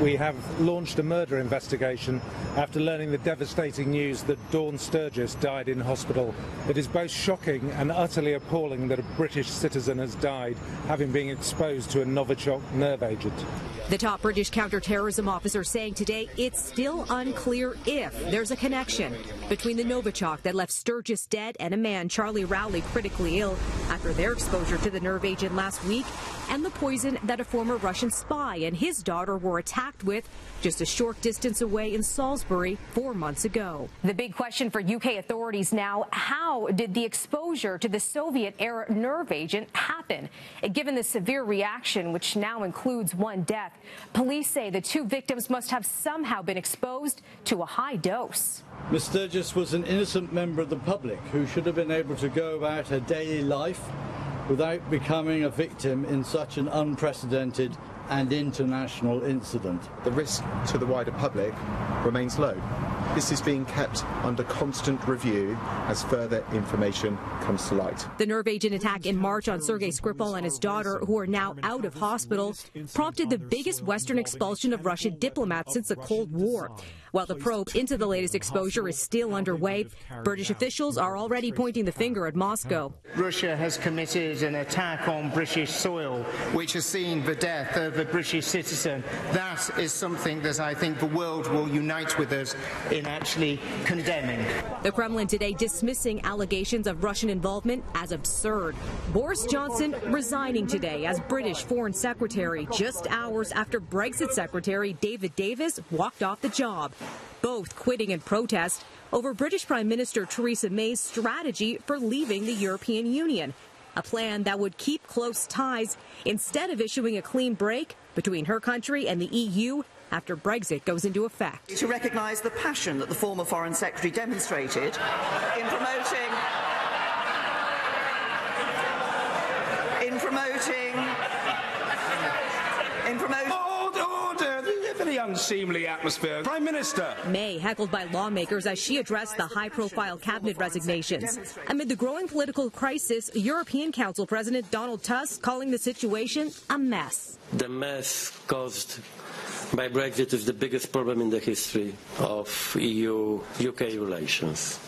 We have launched a murder investigation after learning the devastating news that Dawn Sturgis died in hospital. It is both shocking and utterly appalling that a British citizen has died, having been exposed to a Novichok nerve agent. The top British counter-terrorism officer saying today it's still unclear if there's a connection between the Novichok that left Sturgis dead and a man, Charlie Rowley, critically ill after their exposure to the nerve agent last week, and the poison that a former Russian spy and his daughter were attacked with just a short distance away in Salisbury 4 months ago. The big question for UK authorities now, how did the exposure to the Soviet-era nerve agent happen? Given the severe reaction, which now includes one death, police say the two victims must have somehow been exposed to a high dose. Ms. Sturgis was an innocent member of the public who should have been able to go about her daily life without becoming a victim in such an unprecedented and international incident. The risk to the wider public remains low. This is being kept under constant review as further information comes to light. The nerve agent attack in March on Sergei Skripal and his daughter, who are now out of hospital, prompted the biggest Western expulsion of Russian diplomats since the Cold War. While the probe into the latest exposure is still underway, British officials are already pointing the finger at Moscow. Russia has committed an attack on British soil, which has seen the death of a British citizen. That is something that I think the world will unite with us in actually condemning. The Kremlin today dismissing allegations of Russian involvement as absurd. Boris Johnson resigning today as British Foreign Secretary just hours after Brexit Secretary David Davis walked off the job. Both quitting in protest over British Prime Minister Theresa May's strategy for leaving the European Union, a plan that would keep close ties instead of issuing a clean break between her country and the EU after Brexit goes into effect. To recognise the passion that the former Foreign Secretary demonstrated in promoting the unseemly atmosphere. Prime Minister. May heckled by lawmakers as she addressed the high-profile cabinet resignations. Amid the growing political crisis, European Council President Donald Tusk calling the situation a mess. The mess caused by Brexit is the biggest problem in the history of EU-UK relations.